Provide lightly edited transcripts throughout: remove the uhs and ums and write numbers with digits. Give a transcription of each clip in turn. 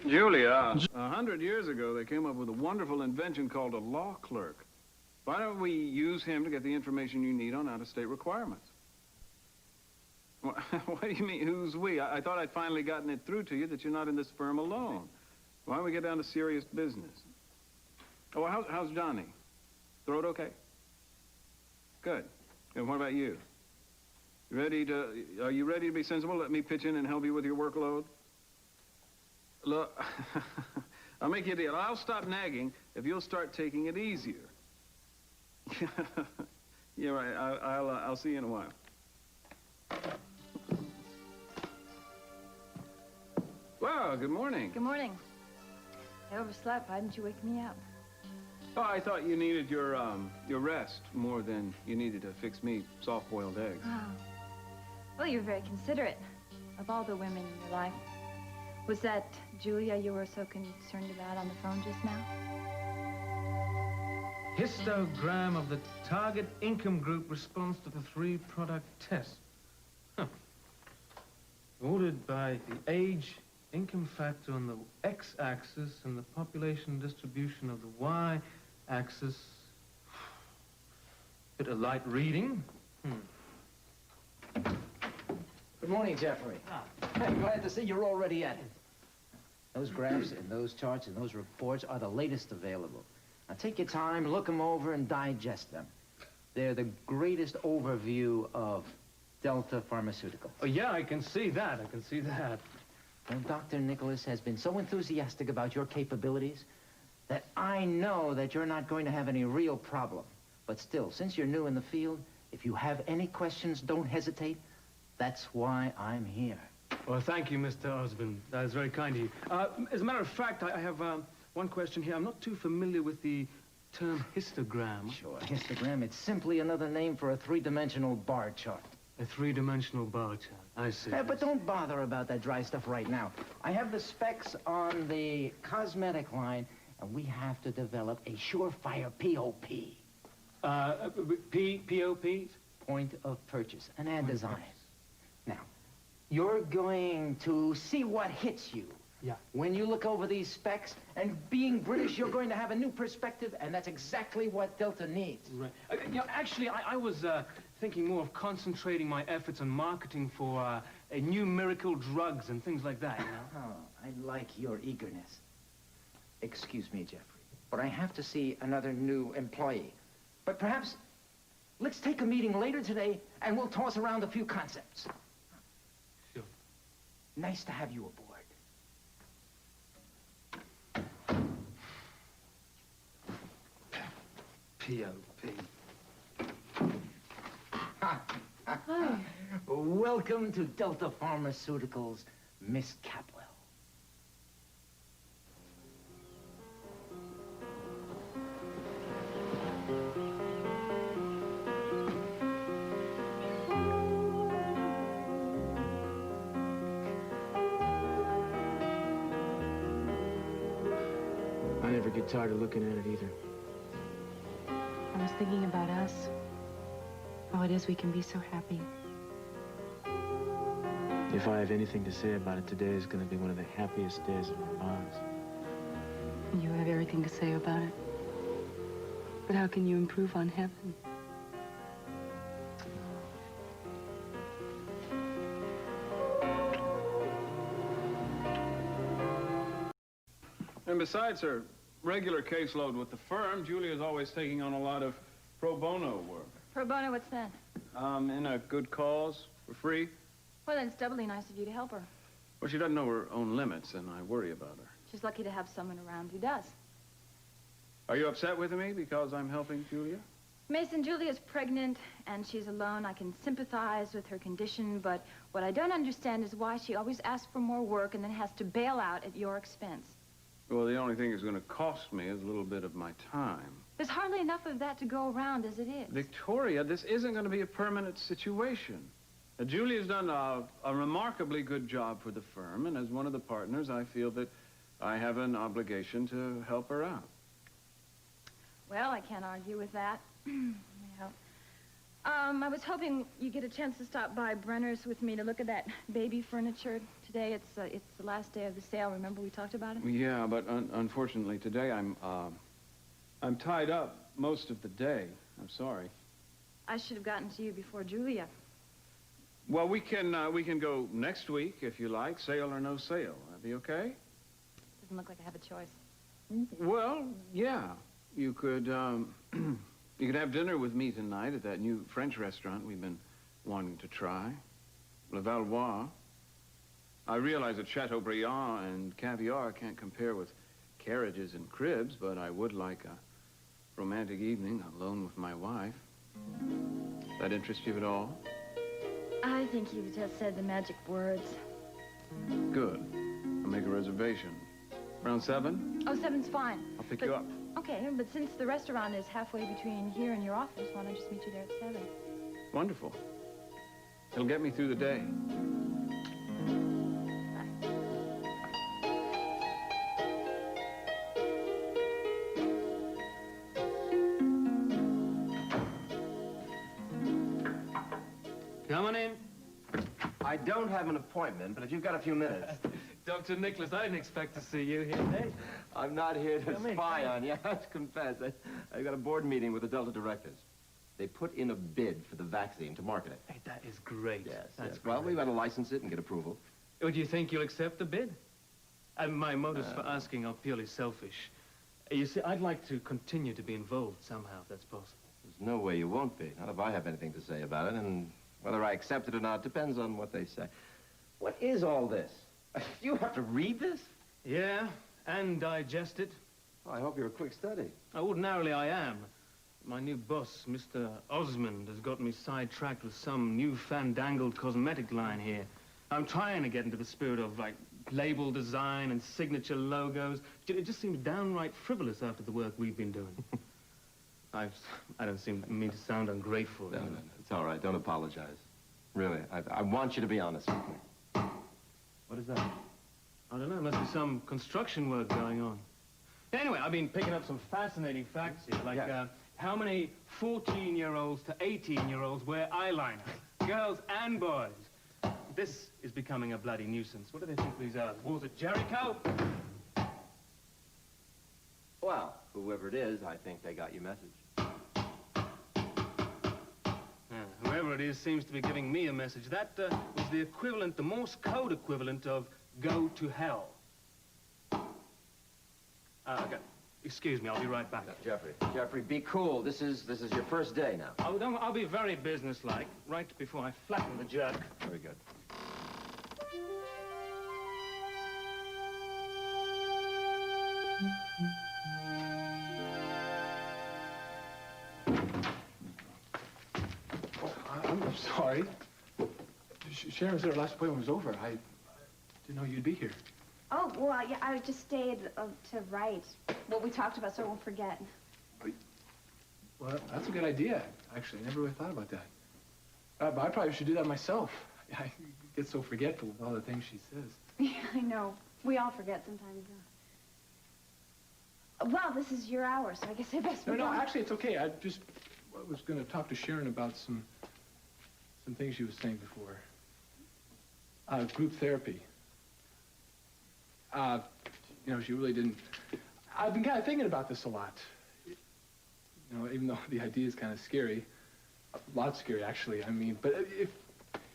Julia, 100 years ago, they came up with a wonderful invention called a law clerk. Why don't we use him to get the information you need on out-of-state requirements? What do you mean, who's we? I thought I'd finally gotten it through to you that you're not in this firm alone. Why don't we get down to serious business? Oh, how's Johnny? Throat okay? Good. And what about you? Are you ready to be sensible? Let me pitch in and help you with your workload? Look, I'll make you a deal. I'll stop nagging if you'll start taking it easier. You're right. I'll see you in a while. Well, good morning. Good morning. I overslept. Why didn't you wake me up? Oh, I thought you needed your rest more than you needed to fix me soft-boiled eggs. Oh. Well, you're very considerate of all the women in your life. Was that Julia you were so concerned about on the phone just now? Histogram of the target income group response to the 3-product test. Huh. Ordered by the age, income factor on the x-axis and the population distribution of the y-axis. Bit of light reading. Good morning, Jeffrey. I'm glad to see you're already at it. Those graphs and those charts and those reports are the latest available. Now take your time, look them over, and digest them. They're the greatest overview of Delta Pharmaceuticals. Oh, yeah, I can see that. I can see that. Well, Dr. Nicholas has been so enthusiastic about your capabilities that I know that you're not going to have any real problem. But still, since you're new in the field, if you have any questions, don't hesitate. That's why I'm here. Well, thank you, Mr. Osborne. That is very kind of you. As a matter of fact, I have one question here. I'm not too familiar with the term histogram. Sure, histogram, it's simply another name for a 3-dimensional bar chart. A 3-dimensional bar chart. I see. But don't bother about that dry stuff right now. I have the specs on the cosmetic line, and we have to develop a surefire POP. POPs? Point of purchase, an ad design. Now, you're going to see what hits you. Yeah. When you look over these specs, and being British, you're going to have a new perspective, and that's exactly what Delta needs. Right. You know, actually, I was thinking more of concentrating my efforts on marketing for new miracle drugs and things like that, you know? Oh, I like your eagerness. Excuse me, Jeffrey, but I have to see another new employee. But perhaps let's take a meeting later today, and we'll toss around a few concepts. Sure. Nice to have you aboard. POP. Hi. Welcome to Delta Pharmaceuticals, Miss Capwell. I never get tired of looking at it either. I was thinking about us. How it is we can be so happy. If I have anything to say about it, today is going to be one of the happiest days of our lives. You have everything to say about it. But how can you improve on heaven? And besides her regular caseload with the firm, Julia's always taking on a lot of pro bono work. Pro bono, what's that? In a good cause, for free. Well, then it's doubly nice of you to help her. Well, she doesn't know her own limits, and I worry about her. She's lucky to have someone around who does. Are you upset with me because I'm helping Julia? Mason, Julia's pregnant, and she's alone. I can sympathize with her condition, but what I don't understand is why she always asks for more work and then has to bail out at your expense. Well, the only thing it's going to cost me is a little bit of my time. There's hardly enough of that to go around as it is. Victoria, this isn't going to be a permanent situation. Julia's done a remarkably good job for the firm, and as one of the partners, I feel that I have an obligation to help her out. Well, I can't argue with that. Well, I was hoping you'd get a chance to stop by Brenner's with me to look at that baby furniture today. It's the last day of the sale. Remember we talked about it? Yeah, but unfortunately today I'm tied up most of the day. I'm sorry. I should have gotten to you before Julia. Well, we can go next week if you like, sale or no sale. That'd be okay? Doesn't look like I have a choice. Well, yeah. You could you could have dinner with me tonight at that new French restaurant we've been wanting to try, Le Valois. I realize that Chateaubriand and caviar can't compare with carriages and cribs, but I would like a romantic evening alone with my wife. That interest you at all? I think you've just said the magic words. Good. I'll make a reservation. Around 7? Oh, 7's fine. I'll pick you up. Okay, but since the restaurant is halfway between here and your office, why don't I just meet you there at 7? Wonderful. It'll get me through the day. Come on in. I don't have an appointment, but if you've got a few minutes. Dr. Nicholas, I didn't expect to see you here. Hey, I'm not here to Come in, spy come on you, I have to confess. I've got a board meeting with the Delta directors. They put in a bid for the vaccine to market it. hey, that is great. Yes, That's yes. Well, great. we've got to license it and get approval. Oh, do you think you'll accept the bid? My motives for asking are purely selfish. You see, I'd like to continue to be involved somehow, if that's possible. There's no way you won't be. Not if I have anything to say about it, and whether I accept it or not depends on what they say. What is all this? You have to read this? Yeah, and digest it. Oh, I hope you're a quick study. Ordinarily, I am. My new boss, Mr. Osmond, has got me sidetracked with some new fandangled cosmetic line here. I'm trying to get into the spirit of, like, label design and signature logos. It just seems downright frivolous after the work we've been doing. I don't mean to sound ungrateful. No, it's all right. Don't apologize. Really, I want you to be honest with me. What is that? I don't know, must be some construction work going on. Anyway, I've been picking up some fascinating facts here, like how many 14-year-olds to 18-year-olds wear eyeliner, girls and boys. This is becoming a bloody nuisance. What do they think these are? The walls of Jericho? Well, whoever it is, I think they got your message. Whoever it is seems to be giving me a message. That was the equivalent, the Morse code equivalent of go to hell. Okay. Excuse me, I'll be right back. Jeffrey, be cool. This is your first day now. I'll be very businesslike, right before I flatten the jerk. Very good. I'm sorry. Sharon said her last appointment was over. I didn't know you'd be here. Oh, well, yeah, I just stayed to write what we talked about so I won't forget. Well, that's a good idea, actually. I never really thought about that. But I probably should do that myself. I get so forgetful with all the things she says. Yeah, I know. We all forget sometimes. Well, this is your hour, so I guess I best No, move on. actually, it's okay. I was going to talk to Sharon about some things she was saying before. Group therapy. You know, she really didn't... I've been kind of thinking about this a lot. You know, even though the idea is kind of scary. A lot scary, actually. I mean, but if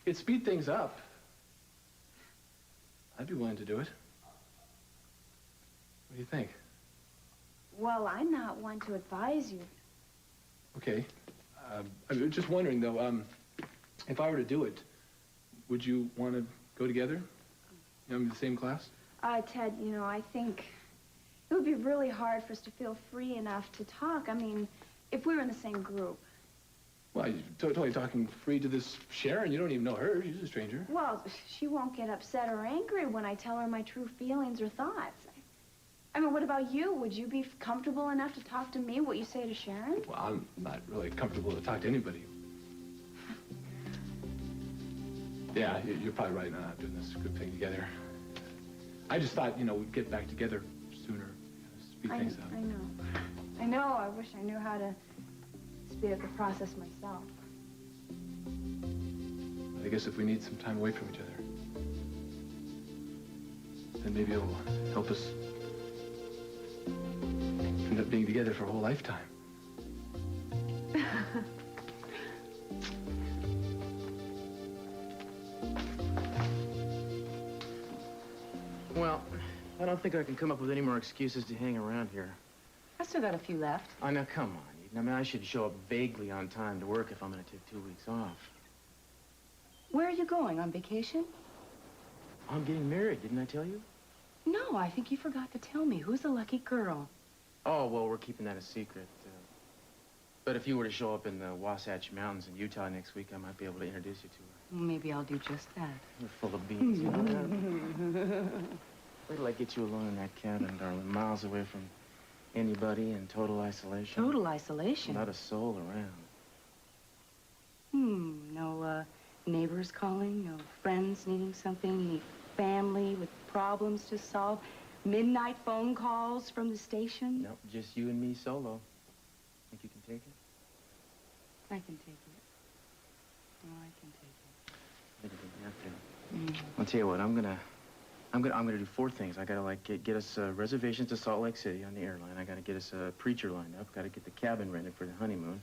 it speed things up, I'd be willing to do it. What do you think? Well, I'm not one to advise you. Okay. I was just wondering, though, if I were to do it, would you want to go together? You know, in the same class? Ted, you know, I think it would be really hard for us to feel free enough to talk. I mean, if we were in the same group. Well, you're totally talking free to this Sharon. You don't even know her. She's a stranger. Well, she won't get upset or angry when I tell her my true feelings or thoughts. I mean, what about you? Would you be comfortable enough to talk to me what you say to Sharon? Well, I'm not really comfortable to talk to anybody. Yeah, you're probably right. Not doing this group thing together. I just thought, you know, we'd get back together sooner. Speed things up. I know. I know. I wish I knew how to speed up the process myself. guess if we need some time away from each other, then maybe it'll help us end up being together for a whole lifetime. Well, I don't think I can come up with any more excuses to hang around here. I still got a few left. Oh, now, come on, Eden. I mean, I should show up vaguely on time to work if I'm going to take 2 weeks off. Where are you going? On vacation? I'm getting married, didn't I tell you? No, I think you forgot to tell me. Who's the lucky girl? Oh, well, we're keeping that a secret. But if you were to show up in the Wasatch Mountains in Utah next week, I might be able to introduce you to her. Well, maybe I'll do just that. You're full of beans, you know that? Wait till I get you alone in that cabin, darling, miles away from anybody in total isolation. Total isolation? Not a soul around. No, neighbors calling, no friends needing something, any family with problems to solve, midnight phone calls from the station? Nope, just you and me solo. Think you can take it? I can take it. Oh, I can take it. I think you have to. I'll tell you what, I'm gonna do 4 things. I gotta, like, get us reservations to Salt Lake City on the airline. I gotta get us a preacher lined up. Gotta get the cabin rented for the honeymoon.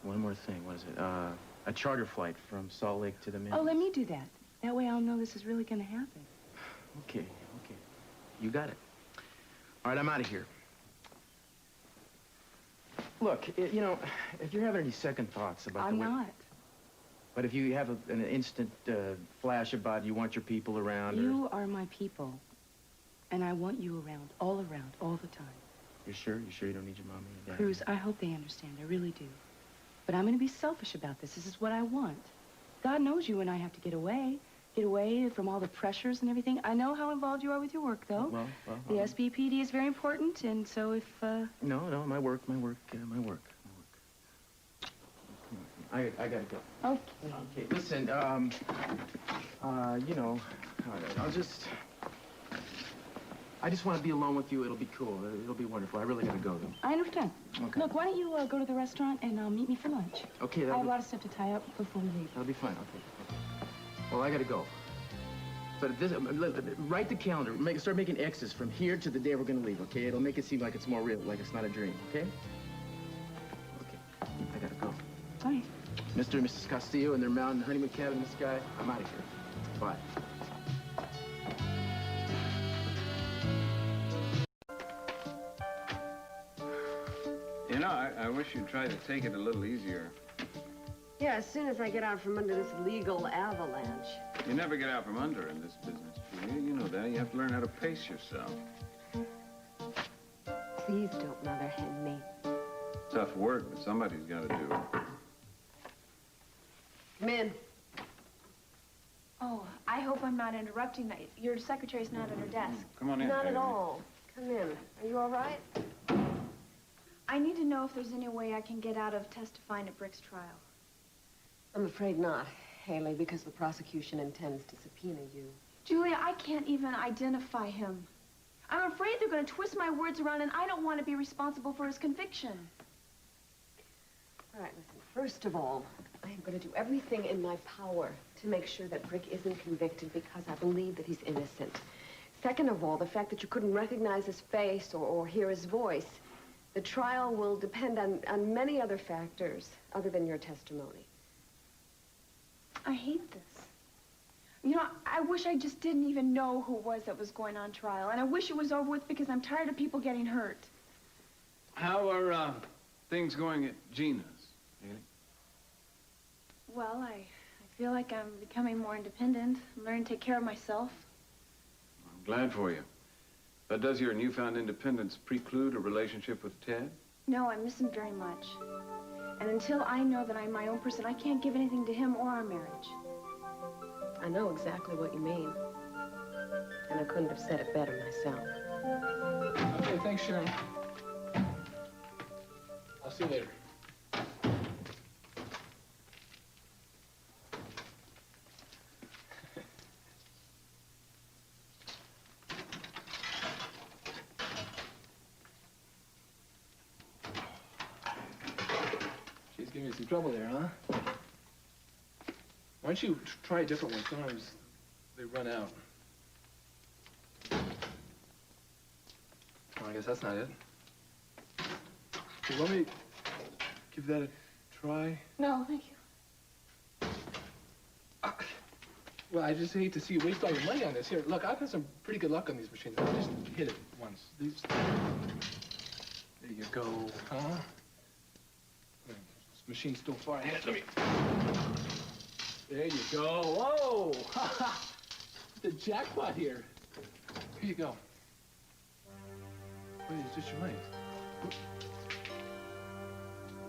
One more thing, what is it? A charter flight from Salt Lake to the mountains. Oh, let me do that. That way I'll know this is really gonna happen. Okay. You got it. All right, I'm out of here. Look, you know, if you're having any second thoughts about I'm not. But if you have an instant flash about you want your people around, You are my people. And I want you around, all the time. You're sure? You sure you don't need your mommy and daddy? Cruz, I hope they understand. I really do. But I'm going to be selfish about this. This is what I want. God knows you and I have to get away from all the pressures and everything. I know how involved you are with your work, though. Well. The SBPD is very important, and so if, No, my work. I gotta go. Okay. Okay, listen, you know, all right, I just want to be alone with you. It'll be cool. It'll be wonderful. I really gotta go, though. I understand. Okay. Look, why don't you go to the restaurant and meet me for lunch? Okay, I have a lot of stuff to tie up before we leave. That'll be fine. Okay. Well, I gotta go. But this, write the calendar. Start making X's from here to the day we're gonna leave, okay? It'll make it seem like it's more real, like it's not a dream, okay? Okay, I gotta go. Bye. Mr. and Mrs. Castillo and their mountain honeymoon cabin in the sky, I'm out of here. Bye. You know, I wish you'd try to take it a little easier. Yeah, as soon as I get out from under this legal avalanche. You never get out from under in this business, Julia. You know that. You have to learn how to pace yourself. Please don't mother hen me. Tough work, but somebody's got to do it. Come in. Oh, I hope I'm not interrupting. Your secretary's not at her desk. Come on in. Not at baby. all. Come in. Are you all right? I need to know if there's any way I can get out of testifying at Brick's trial. I'm afraid not, Haley, because the prosecution intends to subpoena you. Julia, I can't even identify him. I'm afraid they're going to twist my words around, and I don't want to be responsible for his conviction. All right, listen. First of all, I am going to do everything in my power to make sure that Brick isn't convicted because I believe that he's innocent. Second of all, the fact that you couldn't recognize his face or hear his voice, the trial will depend on many other factors other than your testimony. I hate this. You know, I wish I just didn't even know who it was that was going on trial, and I wish it was over with because I'm tired of people getting hurt. How are things going at Gina's, Haley? Well, I feel like I'm becoming more independent. I'm learning to take care of myself. I'm glad for you. But does your newfound independence preclude a relationship with Ted? No, I miss him very much. And until I know that I'm my own person, I can't give anything to him or our marriage. I know exactly what you mean. And I couldn't have said it better myself. Okay, thanks, Sharon. I'll see you later. She's giving me some trouble there, huh? Why don't you try a different one? Sometimes they run out. Oh, I guess that's not it. You want me to give that a try? No, thank you. Well, I just hate to see you waste all your money on this. Here, look, I've had some pretty good luck on these machines. I'll just hit it once. These... There you go, huh? This machine's still far ahead. Let me... There you go. Whoa! The jackpot here. Here you go. Wait, it's just your money.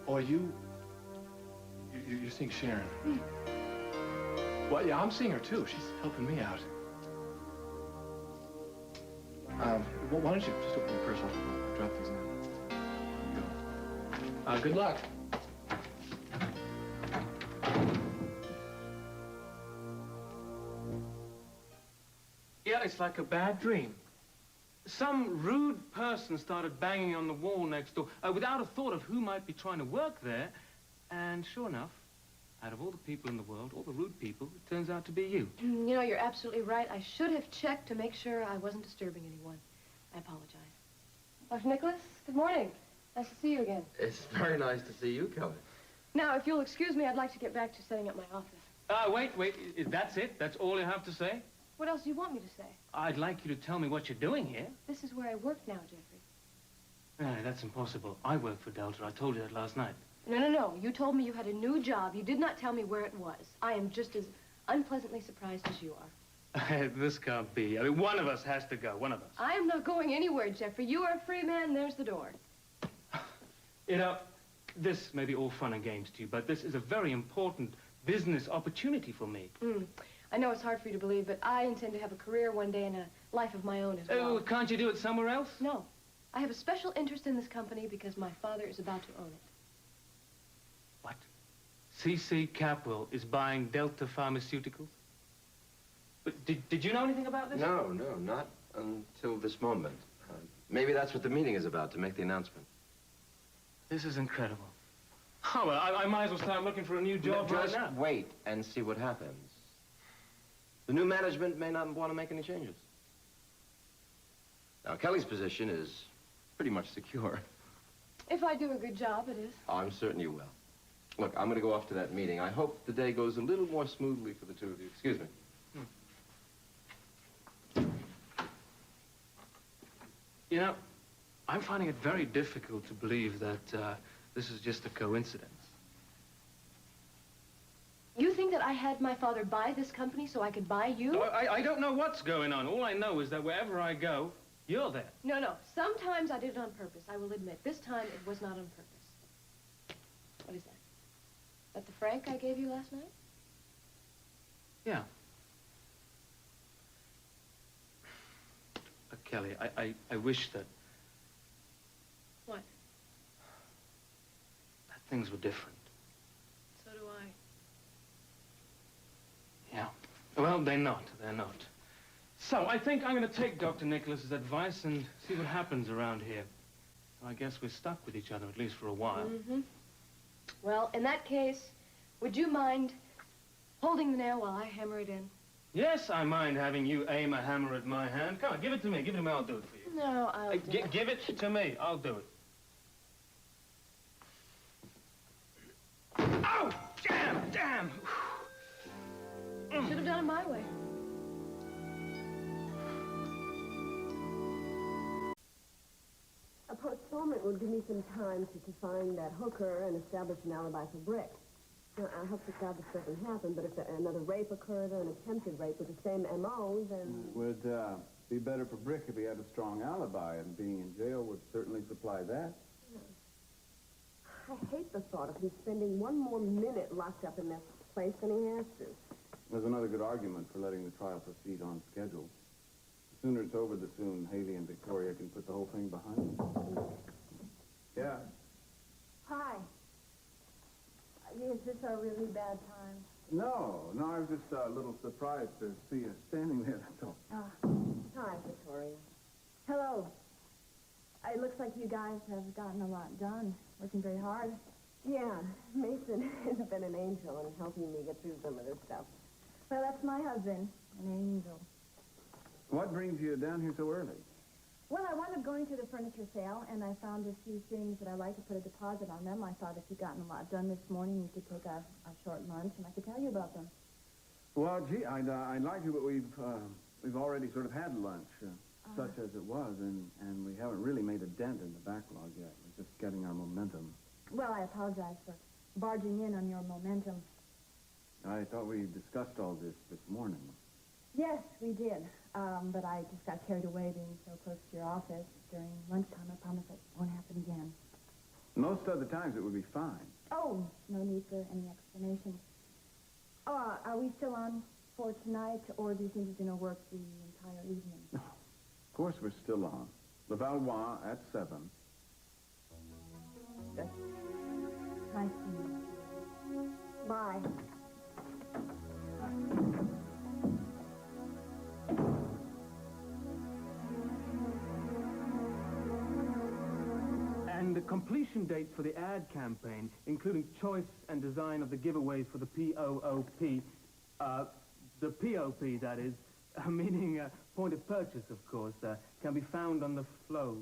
Oh, you're seeing Sharon. Well, yeah, I'm seeing her too. She's helping me out. Well, why don't you just open your purse? I'll drop these in. There you go. Good luck. Yeah, it's like a bad dream. Some rude person started banging on the wall next door without a thought of who might be trying to work there. And sure enough, out of all the people in the world, all the rude people, it turns out to be you. You know, you're absolutely right. I should have checked to make sure I wasn't disturbing anyone. I apologize. Dr. Nicholas, good morning. Nice to see you again. It's very nice to see you, Kelly. Now, if you'll excuse me, I'd like to get back to setting up my office. Wait. That's it? That's all you have to say? What else do you want me to say? I'd like you to tell me what you're doing here. This is where I work now, Jeffrey. No, that's impossible. I work for Delta. I told you that last night. No. You told me you had a new job. You did not tell me where it was. I am just as unpleasantly surprised as you are. This can't be. I mean, one of us has to go. One of us. I am not going anywhere, Jeffrey. You are a free man. There's the door. You know, this may be all fun and games to you, but this is a very important business opportunity for me. I know it's hard for you to believe, but I intend to have a career one day and a life of my own as well. Oh, can't you do it somewhere else? No. I have a special interest in this company because my father is about to own it. What? C.C. Capwell is buying Delta Pharmaceuticals? But did you know anything about this? No, not until this moment. Maybe that's what the meeting is about, to make the announcement. This is incredible. Oh, well, I might as well start looking for a new job right now. Just wait and see what happens. The new management may not want to make any changes. Now, Kelly's position is pretty much secure. If I do a good job, it is. I'm certain you will. Look, I'm going to go off to that meeting. I hope the day goes a little more smoothly for the two of you. Excuse me. You know, I'm finding it very difficult to believe that this is just a coincidence. You think that I had my father buy this company so I could buy you? No, I don't know what's going on. All I know is that wherever I go, you're there. No. Sometimes I did it on purpose, I will admit. This time, it was not on purpose. What is that? Is that the franc I gave you last night? Yeah. Kelly, I wish that... What? That things were different. So do I. Yeah. Well, they're not. So, I think I'm going to take Dr. Nicholas's advice and see what happens around here. I guess we're stuck with each other, at least for a while. Mm-hmm. Well, in that case, would you mind holding the nail while I hammer it in? Yes, I mind having you aim a hammer at my hand. Come on, give it to me. Give it to me. I'll do it for you. No, I'll do it. Give it to me. I'll do it. Oh! Damn! Should have done it my way. A postponement would give me some time to find that hooker and establish an alibi for Brick. Now, I hope to God this doesn't happen, but if another rape occurred or an attempted rape with the same M.O., then... It would be better for Brick if he had a strong alibi, and being in jail would certainly supply that. I hate the thought of him spending one more minute locked up in that place than he has to. There's another good argument for letting the trial proceed on schedule. The sooner it's over, the soon Haley and Victoria can put the whole thing behind them. Yeah. Hi. Is this a really bad time? No, I was just a little surprised to see you standing there, that's all. Hi, Victoria. Hello. It looks like you guys have gotten a lot done. Working very hard. Yeah, Mason has been an angel in helping me get through some of this stuff. Well, that's my husband, an angel. What brings you down here so early? Well, I wound up going to the furniture sale, and I found a few things that I'd like to put a deposit on them. I thought if you'd gotten a lot done this morning, you could take a short lunch, and I could tell you about them. Well, gee, I'd like to, but we've already sort of had lunch, such as it was, and we haven't really made a dent in the backlog yet. We're just getting our momentum. Well, I apologize for barging in on your momentum. I thought we discussed all this morning. Yes, we did. But I just got carried away being so close to your office during lunchtime. I promise it won't happen again. Most other times it would be fine. Oh, no need for any explanation. Oh, are we still on for tonight, or do you think you're going to work the entire evening? No, of course we're still on. Le Valois at 7. Good. Nice to meet you. Bye. And the completion dates for the ad campaign, including choice and design of the giveaways for the POOP, the POP, that is, meaning point of purchase, of course, can be found on the flow.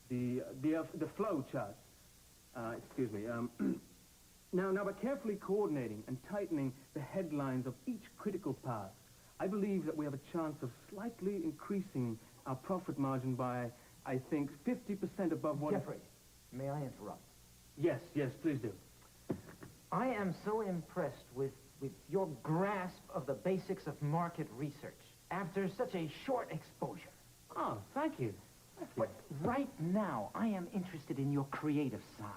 The flow chart. Excuse me. Now, by carefully coordinating and tightening the headlines of each critical part, I believe that we have a chance of slightly increasing our profit margin by, I think, 50% above what... Jeffrey, may I interrupt? Yes, please do. I am so impressed with your grasp of the basics of market research after such a short exposure. Oh, thank you. But right now, I am interested in your creative side.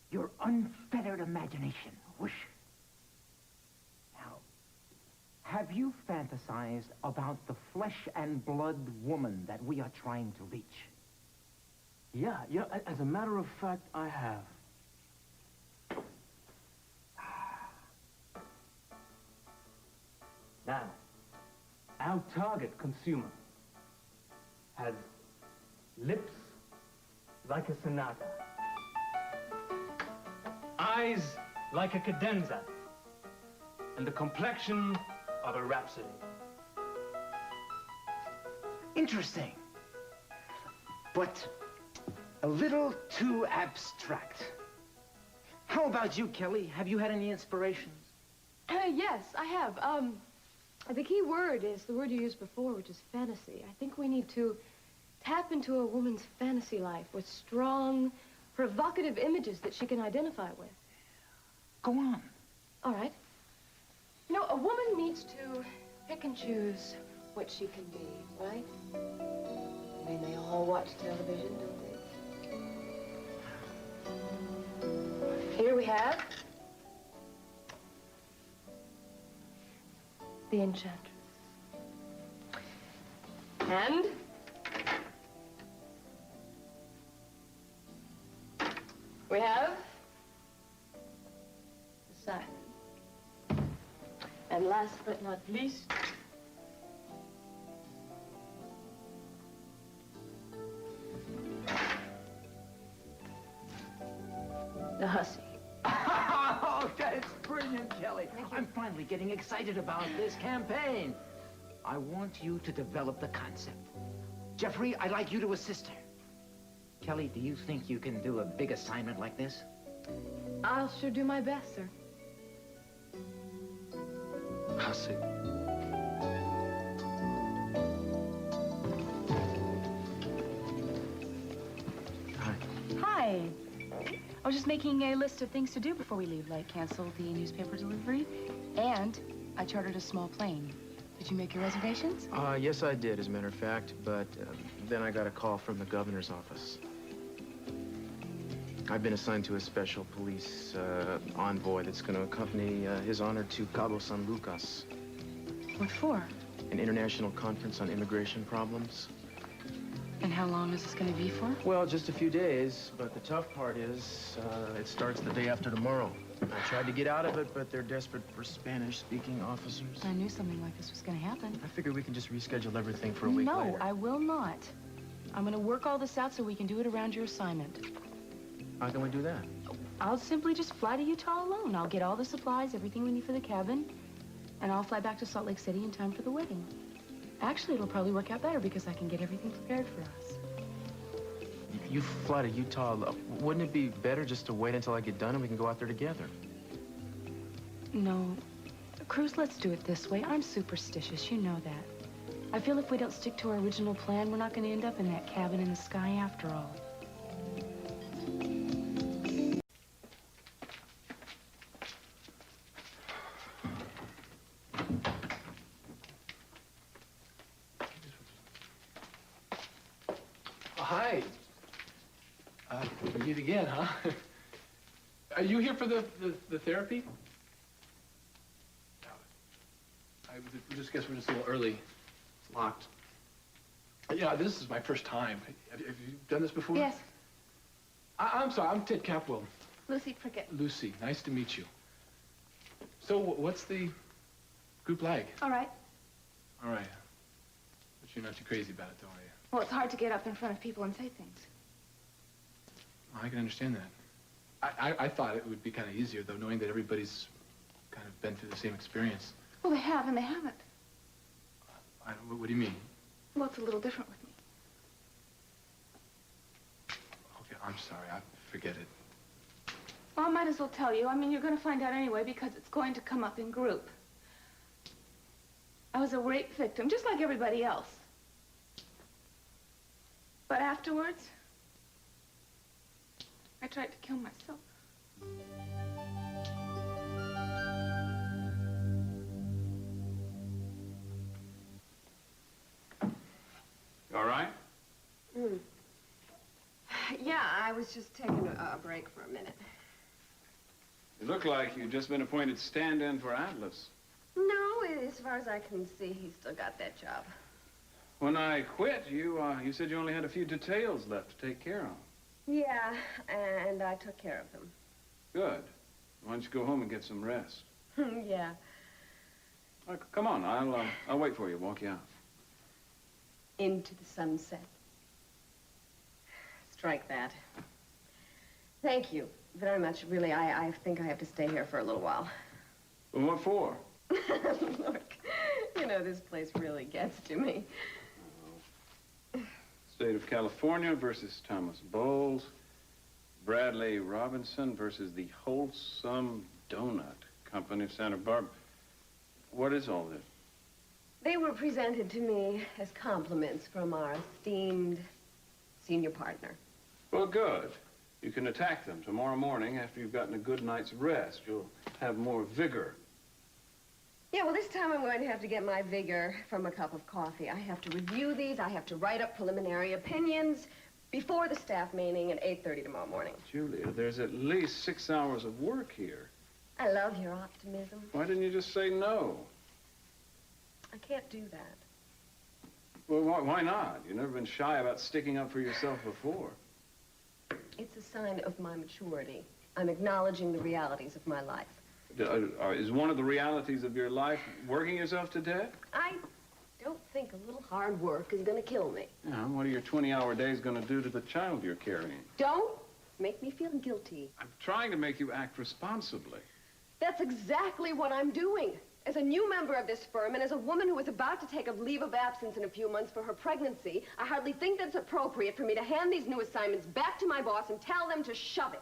Your unfettered imagination. Whoosh. Now, have you fantasized about the flesh and blood woman that we are trying to reach? Yeah, as a matter of fact, I have. Now, our target consumer has lips like a sonata, eyes like a cadenza, and the complexion of a rhapsody. Interesting. But a little too abstract. How about you, Kelly? Have you had any inspirations? Yes, I have. The key word is the word you used before, which is fantasy. I think we need to tap into a woman's fantasy life with strong, provocative images that she can identify with. Go on. All right. You know, a woman needs to pick and choose what she can be, right? I mean, they all watch television, don't they? Here we have the Enchantress. And we have the Siren. And last but not least, the Hussy. Oh, that's brilliant, Kelly. I'm finally getting excited about this campaign. I want you to develop the concept. Jeffrey, I'd like you to assist her. Kelly, do you think you can do a big assignment like this? I'll sure do my best, sir. Hussy. Hi. I was just making a list of things to do before we leave, like cancel the newspaper delivery, and I chartered a small plane. Did you make your reservations? Yes, I did, as a matter of fact, but then I got a call from the governor's office. I've been assigned to a special police envoy that's going to accompany His Honor to Cabo San Lucas. What for? An international conference on immigration problems. And how long is this going to be for? Well, just a few days, but the tough part is it starts the day after tomorrow. I tried to get out of it, but they're desperate for Spanish-speaking officers. I knew something like this was going to happen. I figured we can just reschedule everything for a week later. No, I will not. I'm going to work all this out so we can do it around your assignment. How can we do that? I'll simply just fly to Utah alone. I'll get all the supplies, everything we need for the cabin, and I'll fly back to Salt Lake City in time for the wedding. Actually, it'll probably work out better because I can get everything prepared for us. You fly to Utah. Wouldn't it be better just to wait until I get done and we can go out there together? No. Cruz, let's do it this way. I'm superstitious, you know that. I feel if we don't stick to our original plan, we're not going to end up in that cabin in the sky after all. Hi. We meet again, huh? Are you here for the therapy? I just guess we're just a little early. It's locked. Yeah, this is my first time. Have you done this before? Yes. I'm sorry, I'm Ted Capwell. Lucy Prickett. Lucy, nice to meet you. So, what's the group like? All right. All right. But you're not too crazy about it, though, are you? Well, it's hard to get up in front of people and say things. Oh, I can understand that. I thought it would be kind of easier, though, knowing that everybody's kind of been through the same experience. Well, they have and they haven't. What do you mean? Well, it's a little different with me. Okay, I'm sorry. I forget it. Well, I might as well tell you. I mean, you're going to find out anyway because it's going to come up in group. I was a rape victim, just like everybody else. But afterwards, I tried to kill myself. You all right? Yeah, I was just taking a break for a minute. You look like you've just been appointed stand-in for Atlas. No, as far as I can see, he's still got that job. When I quit, you said you only had a few details left to take care of. Yeah, and I took care of them. Good. Why don't you go home and get some rest? Yeah. Come on, I'll wait for you, walk you out. Into the sunset. Strike that. Thank you very much. Really, I think I have to stay here for a little while. Well, what for? Look, you know, this place really gets to me. State of California versus Thomas Bowles. Bradley Robinson versus the Wholesome Donut Company of Santa Barbara. What is all this? They were presented to me as compliments from our esteemed senior partner. Well, good. You can attack them tomorrow morning after you've gotten a good night's rest. You'll have more vigor. Yeah, well, this time I'm going to have to get my vigor from a cup of coffee. I have to review these. I have to write up preliminary opinions before the staff meeting at 8:30 tomorrow morning. Julia, there's at least 6 hours of work here. I love your optimism. Why didn't you just say no? I can't do that. Well, why not? You've never been shy about sticking up for yourself before. It's a sign of my maturity. I'm acknowledging the realities of my life. Is one of the realities of your life working yourself to death? I don't think a little hard work is going to kill me. Yeah, what are your 20-hour days going to do to the child you're carrying? Don't make me feel guilty. I'm trying to make you act responsibly. That's exactly what I'm doing. As a new member of this firm and as a woman who is about to take a leave of absence in a few months for her pregnancy, I hardly think that it's appropriate for me to hand these new assignments back to my boss and tell them to shove it.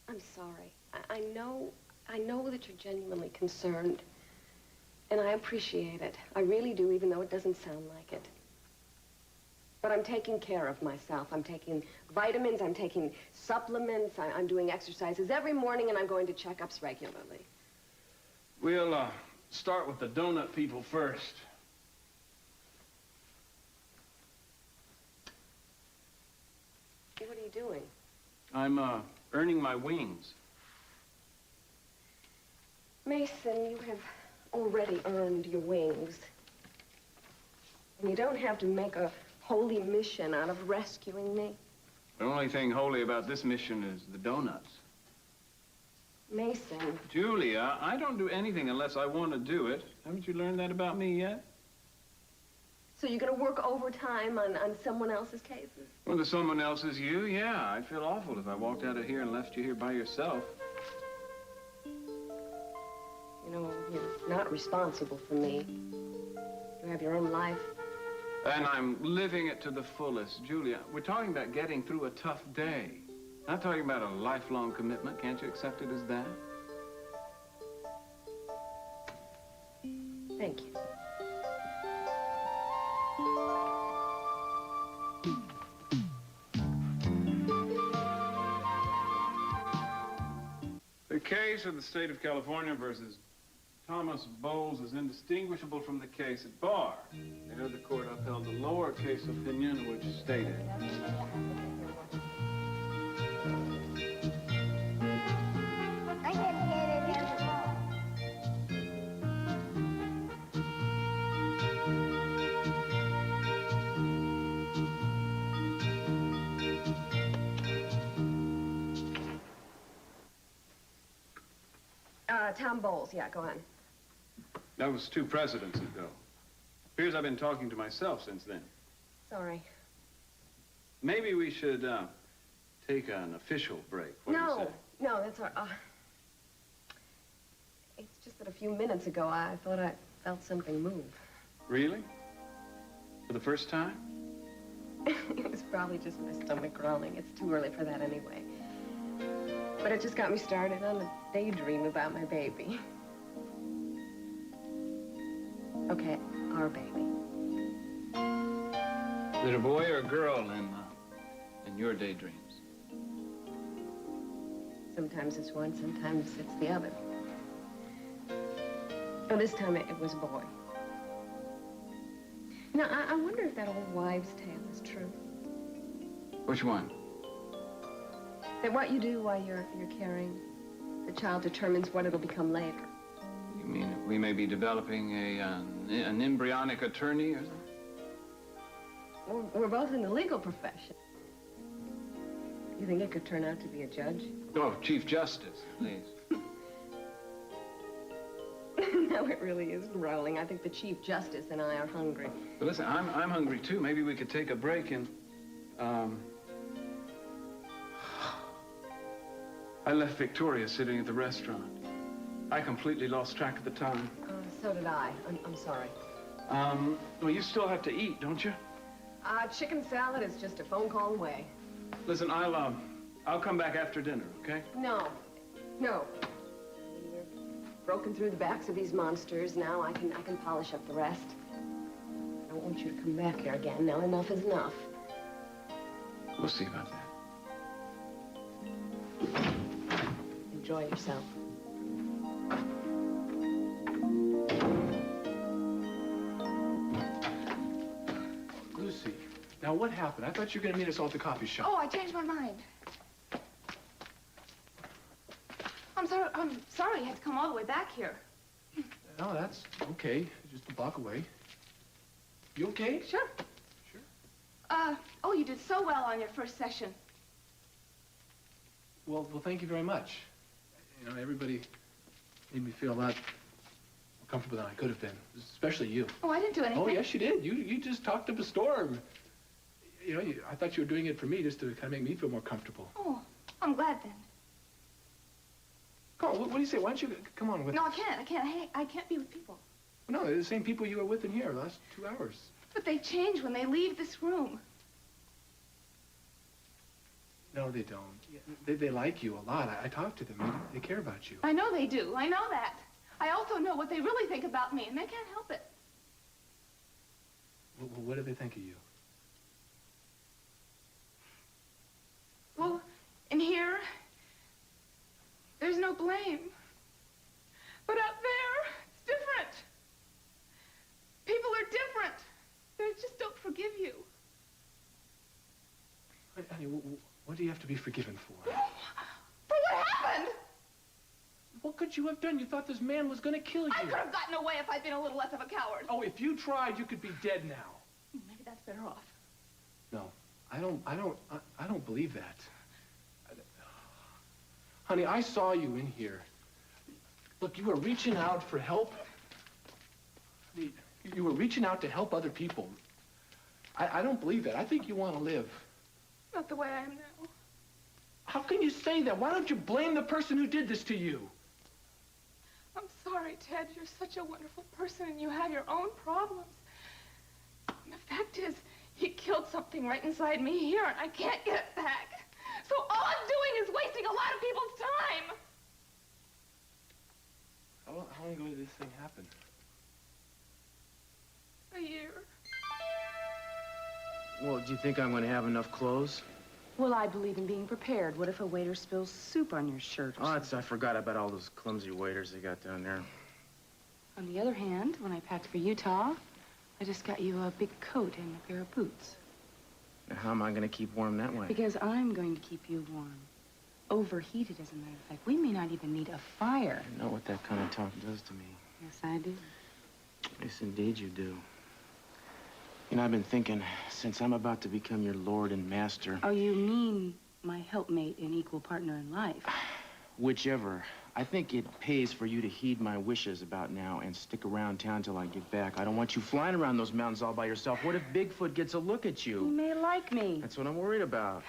I'm sorry. I know that you're genuinely concerned, and I appreciate it. I really do, even though it doesn't sound like it. But I'm taking care of myself. I'm taking vitamins, I'm taking supplements, I'm doing exercises every morning, and I'm going to checkups regularly. We'll start with the donut people first. What are you doing? I'm earning my wings. Mason, you have already earned your wings. And you don't have to make a holy mission out of rescuing me. The only thing holy about this mission is the donuts. Mason. Julia, I don't do anything unless I want to do it. Haven't you learned that about me yet? So you're going to work overtime on someone else's cases? Well, if someone else is you, yeah. I'd feel awful if I walked out of here and left you here by yourself. You know, you're not responsible for me. You have your own life. And I'm living it to the fullest. Julia, we're talking about getting through a tough day. Not talking about a lifelong commitment. Can't you accept it as that? Thank you. The case of the state of California versus Thomas Bowles is indistinguishable from the case at bar. There, the court upheld the lower case opinion, which stated... Tom Bowles, yeah, go on. That was 2 presidents ago. Appears I've been talking to myself since then. Sorry. Maybe we should take an official break. What do you say? No, that's all right. It's just that a few minutes ago I thought I felt something move. Really? For the first time? It was probably just my stomach growling. It's too early for that anyway. But it just got me started on a daydream about my baby. Okay, our baby. Is it a boy or a girl in your daydreams? Sometimes it's one, sometimes it's the other. Oh, this time it was a boy. Now, I wonder if that old wives' tale is true. Which one? That what you do while you're carrying the child determines what it'll become later. You mean we may be developing an embryonic attorney or something? We're both in the legal profession. You think it could turn out to be a judge? Oh, Chief Justice, at least. No, it really is growling. I think the Chief Justice and I are hungry. But listen, I'm hungry too. Maybe we could take a break and, I left Victoria sitting at the restaurant. I completely lost track of the time. So did I. I'm sorry. Well, you still have to eat, don't you? Chicken salad is just a phone call away. Listen, I'll come back after dinner, okay? No. We're broken through the backs of these monsters. Now I can polish up the rest. I don't want you to come back here again. Now enough is enough. We'll see about that. Enjoy yourself. Lucy, now what happened? I thought you were going to meet us all at the coffee shop. Oh, I changed my mind. I'm sorry you had to come all the way back here. No, that's okay. Just a block away. You okay? Sure. Sure. Oh, you did so well on your first session. Well, thank you very much. You know, everybody made me feel a lot more comfortable than I could have been, especially you. Oh, I didn't do anything. Oh, yes, you did. You just talked up a storm. You know, I thought you were doing it for me, just to kind of make me feel more comfortable. Oh, I'm glad then. Come on, what do you say? Why don't you come on with... No, I can't. I can't be with people. No, they're the same people you were with in here the last 2 hours. But they change when they leave this room. No, they don't. They like you a lot. I talk to them. They care about you. I know they do. I know that. I also know what they really think about me, and they can't help it. Well, what do they think of you? Well, in here, there's no blame. But out there, it's different. People are different. They just don't forgive you. Honey, what do you have to be forgiven for? For what happened? What could you have done? You thought this man was going to kill you. I could have gotten away if I'd been a little less of a coward. Oh, if you tried, you could be dead now. Maybe that's better off. No, I don't believe that. Honey, I saw you in here. Look, you were reaching out for help. You were reaching out to help other people. I don't believe that. I think you want to live. Not the way I am now. How can you say that? Why don't you blame the person who did this to you? I'm sorry, Ted. You're such a wonderful person, and you have your own problems. And the fact is, he killed something right inside me here, and I can't get it back. So all I'm doing is wasting a lot of people's time. How long ago did this thing happen? A year. Well, do you think I'm going to have enough clothes? Well, I believe in being prepared. What if a waiter spills soup on your shirt or Oh, I forgot about all those clumsy waiters they got down there. On the other hand, when I packed for Utah, I just got you a big coat and a pair of boots. Now, how am I going to keep warm that way? Because I'm going to keep you warm. Overheated, as a matter of fact. We may not even need a fire. I know what that kind of talk does to me. Yes, I do. Yes, indeed you do. You know, I've been thinking, since I'm about to become your lord and master... Oh, you mean my helpmate and equal partner in life? Whichever. I think it pays for you to heed my wishes about now and stick around town till I get back. I don't want you flying around those mountains all by yourself. What if Bigfoot gets a look at you? He may like me. That's what I'm worried about.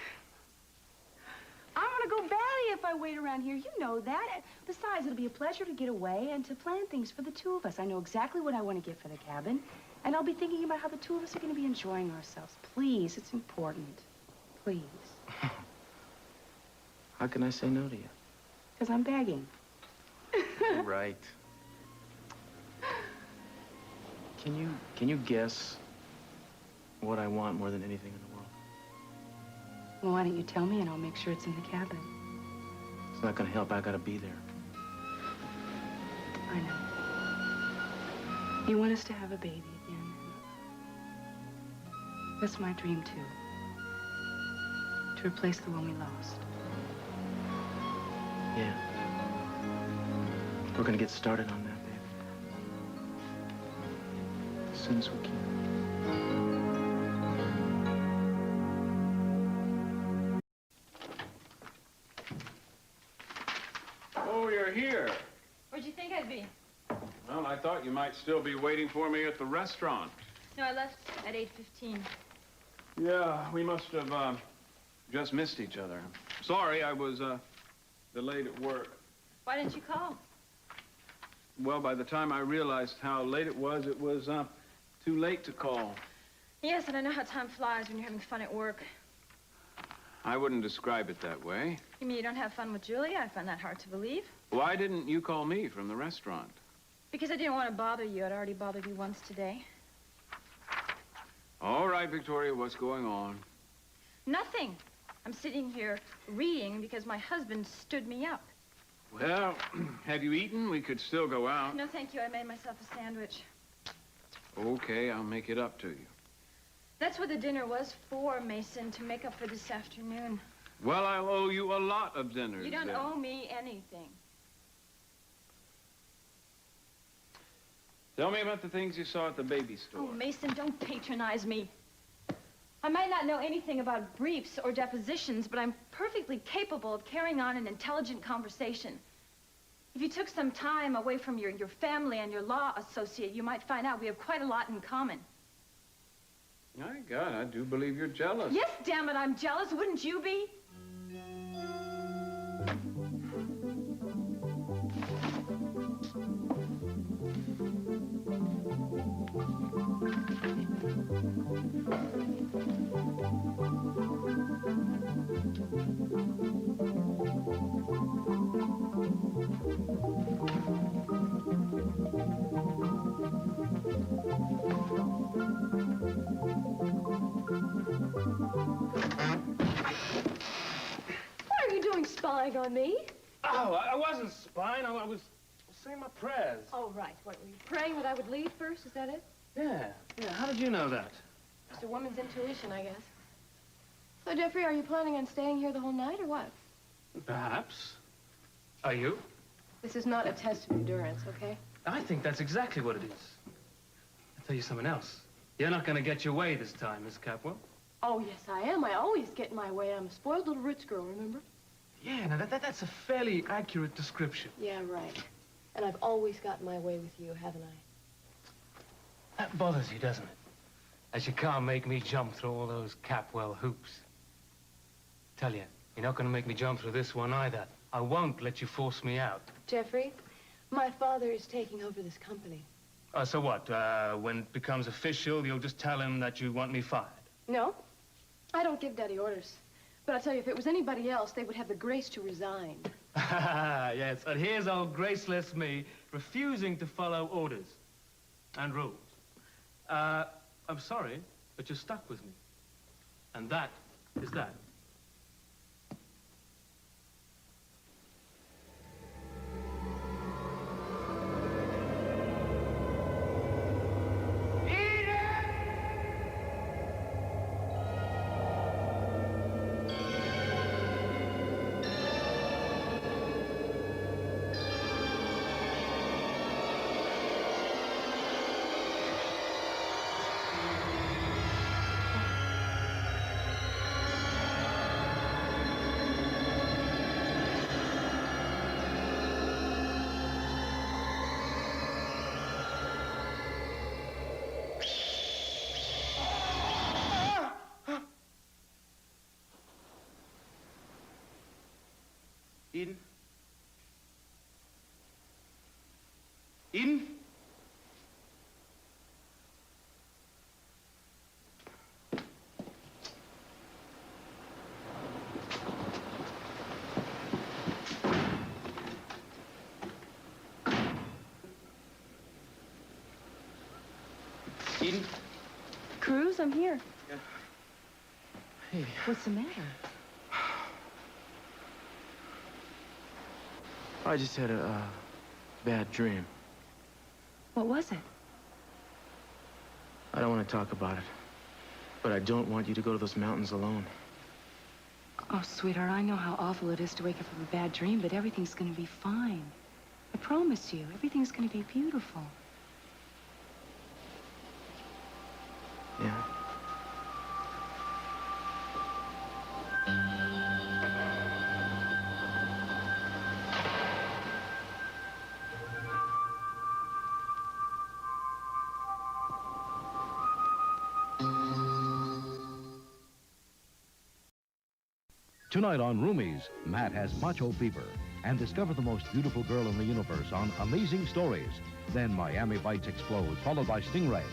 I'm gonna go batty if I wait around here. You know that. Besides, it'll be a pleasure to get away and to plan things for the two of us. I know exactly what I want to get for the cabin. And I'll be thinking about how the two of us are going to be enjoying ourselves. Please, it's important. Please. How can I say no to you? Because I'm begging. Right. Can you guess what I want more than anything in the world? Well, why don't you tell me and I'll make sure it's in the cabin. It's not going to help. I got to be there. I know. You want us to have a baby again. That's my dream, too. To replace the one we lost. Yeah. We're gonna get started on that, baby. As soon as we can. Oh, you're here. Where'd you think I'd be? Well, I thought you might still be waiting for me at the restaurant. No, I left at 8:15. Yeah, we must have just missed each other. Sorry, I was delayed at work. Why didn't you call? Well, by the time I realized how late it was too late to call. Yes, and I know how time flies when you're having fun at work. I wouldn't describe it that way. You mean you don't have fun with Julia? I find that hard to believe. Why didn't you call me from the restaurant? Because I didn't want to bother you. I'd already bothered you once today. All right, Victoria, what's going on? Nothing. I'm sitting here reading because my husband stood me up. Well, have you eaten? We could still go out. No, thank you. I made myself a sandwich. Okay, I'll make it up to you. That's what the dinner was for, Mason, to make up for this afternoon. Well, I'll owe you a lot of dinners. You don't then. owe me anything. Tell me about the things you saw at the baby store. Oh, Mason, don't patronize me. I might not know anything about briefs or depositions, but I'm perfectly capable of carrying on an intelligent conversation. If you took some time away from your family and your law associate, you might find out we have quite a lot in common. My God, I do believe you're jealous. Yes, damn it, I'm jealous. Wouldn't you be? Spying on me? Oh, I wasn't spying. I was saying my prayers. Oh, right. What, were you praying that I would leave first? Is that it? Yeah. How did you know that? Just a woman's intuition, I guess. So, Jeffrey, are you planning on staying here the whole night, or what? Perhaps. Are you? This is not a test of endurance, okay? I think that's exactly what it is. I'll tell you something else. You're not going to get your way this time, Miss Capwell. Oh, yes, I am. I always get in my way. I'm a spoiled little rich girl, remember? Yeah, now that's a fairly accurate description. Yeah, right. And I've always gotten my way with you, haven't I? That bothers you, doesn't it? as you can't make me jump through all those Capwell hoops. Tell you, you're not going to make me jump through this one either. I won't let you force me out. Jeffrey, my father is taking over this company. So what? When it becomes official, you'll just tell him that you want me fired? No, I don't give Daddy orders. But I'll tell you, if it was anybody else, they would have the grace to resign. Yes, and here's old graceless me refusing to follow orders and rules. I'm sorry, but you're stuck with me. And that is that. Eden? Eden? Eden? Cruz, I'm here. Yeah. Hey. What's the matter? I just had a bad dream. What was it? I don't want to talk about it, but I don't want you to go to those mountains alone. Oh, sweetheart, I know how awful it is to wake up from a bad dream, but everything's going to be fine. I promise you, everything's going to be beautiful. Yeah. Tonight on Roomies, Matt has macho fever and discover the most beautiful girl in the universe on Amazing Stories. Then Miami Vice explodes, followed by Stingray.